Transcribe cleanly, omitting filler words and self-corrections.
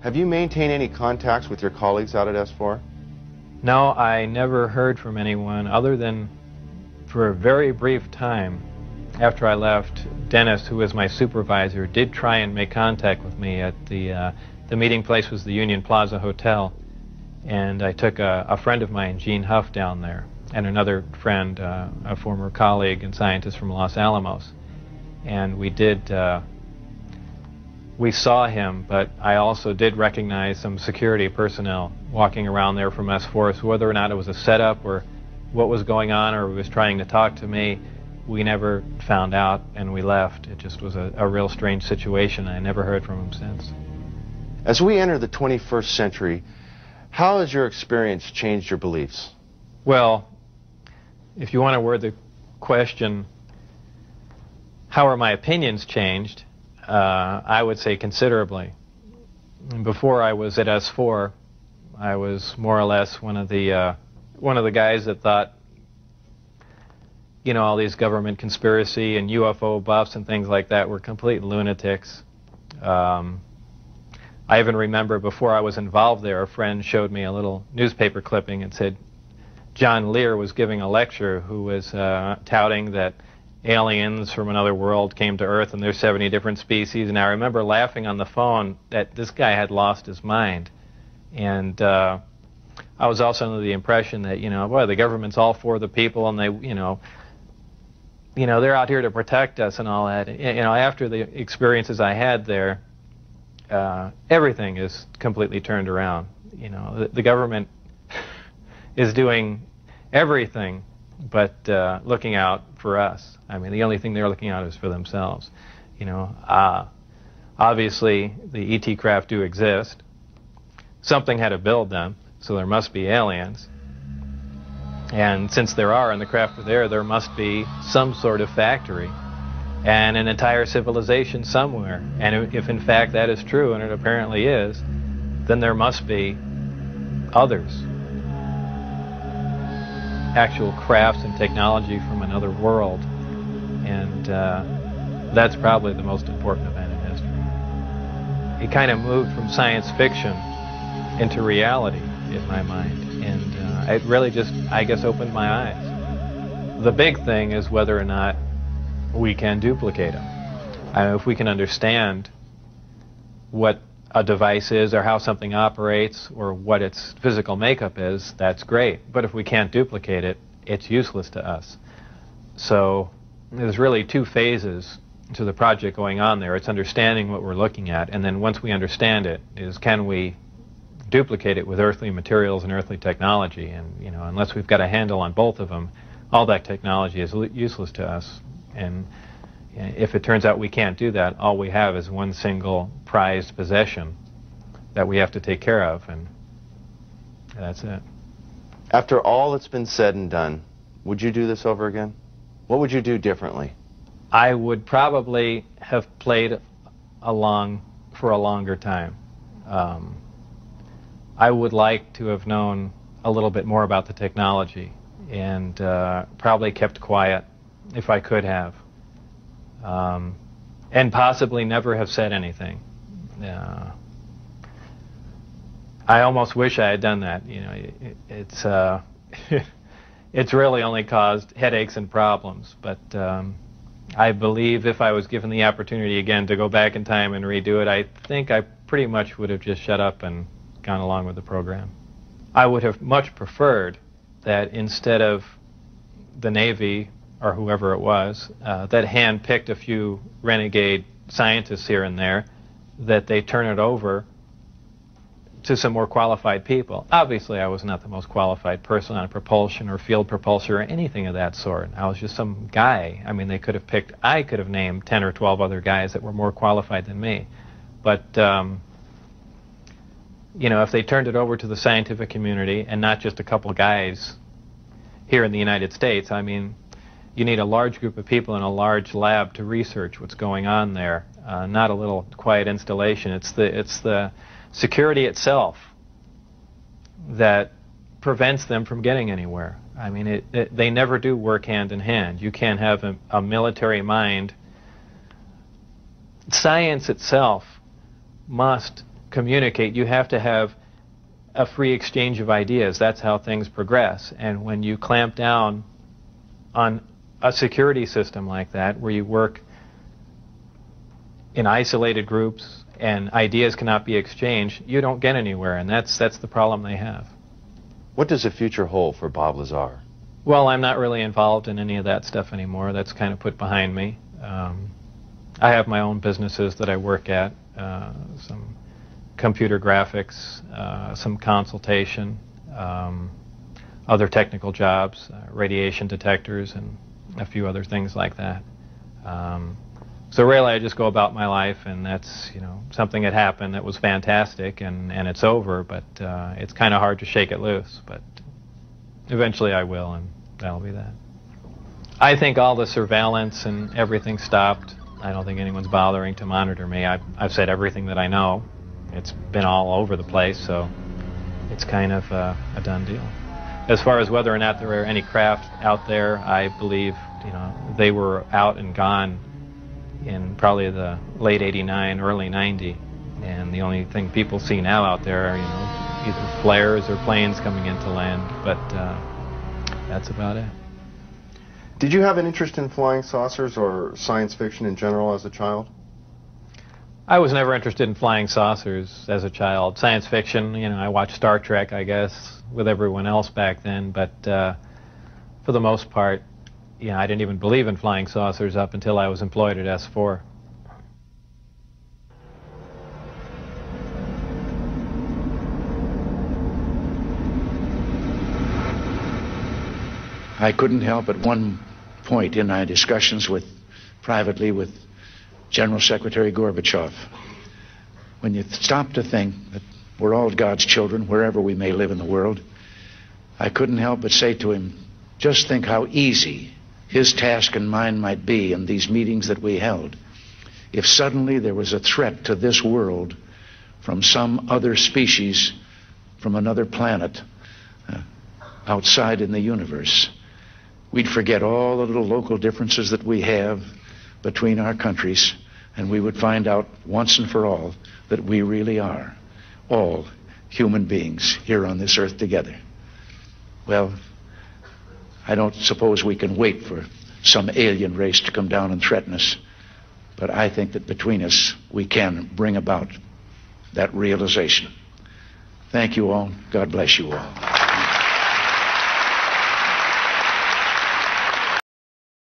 Have you maintained any contacts with your colleagues out at S4? No, I never heard from anyone other than for a very brief time after I left. Dennis, who was my supervisor, did try and make contact with me at the meeting place was the Union Plaza Hotel, and I took a friend of mine, Gene Huff, down there, and another friend, a former colleague and scientist from Los Alamos, and we saw him, but I also did recognize some security personnel walking around there from S4, so whether or not it was a setup or what was going on or he was trying to talk to me, we never found out, and we left. It just was a real strange situation. I never heard from him since. As we enter the 21st century, how has your experience changed your beliefs? Well, if you want to word the question, how are my opinions changed? I would say considerably. Before I was at S4, I was more or less one of the guys that thought, you know, all these government conspiracy and UFO buffs and things like that were complete lunatics. I even remember before I was involved there, a friend showed me a little newspaper clipping and said John Lear was giving a lecture who was touting that aliens from another world came to Earth and there's 70 different species, and I remember laughing on the phone that this guy had lost his mind. And I was also under the impression that, you know, boy, the government's all for the people, and they, you know, they're out here to protect us and all that. You know, after the experiences I had there, everything is completely turned around. You know, the government is doing everything but looking out for us. I mean, the only thing they're looking out is for themselves. You know, obviously the ET craft do exist. Something had to build them, so there must be aliens. And since there are, and the craft are there must be some sort of factory and an entire civilization somewhere. And if in fact that is true, and it apparently is, then there must be others. Actual crafts and technology from another world. And that's probably the most important event in history. It kind of moved from science fiction into reality in my mind. And it really just, I guess, opened my eyes. The big thing is whether or not we can duplicate them. If we can understand what a device is or how something operates or what its physical makeup is, that's great. But if we can't duplicate it, it's useless to us. So there's really two phases to the project going on there. It's understanding what we're looking at, and then once we understand it, is can we duplicate it with earthly materials and earthly technology? And, you know, unless we've got a handle on both of them, all that technology is useless to us. And if it turns out we can't do that, all we have is one single prized possession that we have to take care of, and that's it. After all that's been said and done, would you do this over again? What would you do differently? I would probably have played along for a longer time. I would like to have known a little bit more about the technology, and probably kept quiet if I could have. And possibly never have said anything. I almost wish I had done that. You know, it's really only caused headaches and problems. But I believe if I was given the opportunity again to go back in time and redo it, I think I pretty much would have just shut up and gone along with the program. I would have much preferred that instead of the Navy or whoever it was, that hand-picked a few renegade scientists here and there, that they turn it over to some more qualified people. Obviously, I was not the most qualified person on propulsion or field propulsion or anything of that sort. I was just some guy. I mean, they could have picked, I could have named 10 or 12 other guys that were more qualified than me. But, you know, if they turned it over to the scientific community and not just a couple guys here in the United States, I mean, you need a large group of people in a large lab to research what's going on there, not a little quiet installation. It's the security itself that prevents them from getting anywhere. I mean, they never do work hand in hand. You can't have a military mind. Science itself must communicate, you have to have a free exchange of ideas. That's how things progress. And when you clamp down on a security system like that, where you work in isolated groups and ideas cannot be exchanged, you don't get anywhere, and that's the problem they have. What does the future hold for Bob Lazar? Well, I'm not really involved in any of that stuff anymore. That's kind of put behind me. I have my own businesses that I work at, some computer graphics, some consultation, other technical jobs, radiation detectors, and a few other things like that. So really, I just go about my life, and that's, you know, something that happened that was fantastic, and it's over. But it's kind of hard to shake it loose. But eventually, I will, and that'll be that. I think all the surveillance and everything stopped. I don't think anyone's bothering to monitor me. I've said everything that I know. It's been all over the place, so it's kind of a done deal. As far as whether or not there are any craft out there, I believe, you know, they were out and gone in probably the late '89, early '90, and the only thing people see now out there are, you know, either flares or planes coming into land, but that's about it. Did you have an interest in flying saucers or science fiction in general as a child? I was never interested in flying saucers as a child. Science fiction, you know, I watched Star Trek, I guess, with everyone else back then, but for the most part, you know, I didn't even believe in flying saucers up until I was employed at S4. I couldn't help at one point in my discussions privately with General Secretary Gorbachev, when you stop to think that we're all God's children, wherever we may live in the world, I couldn't help but say to him, just think how easy his task and mine might be in these meetings that we held if suddenly there was a threat to this world from some other species, from another planet, outside in the universe. We'd forget all the little local differences that we have between our countries, and we would find out once and for all that we really are all human beings here on this earth together. Well, I don't suppose we can wait for some alien race to come down and threaten us, but I think that between us we can bring about that realization. Thank you all. God bless you all.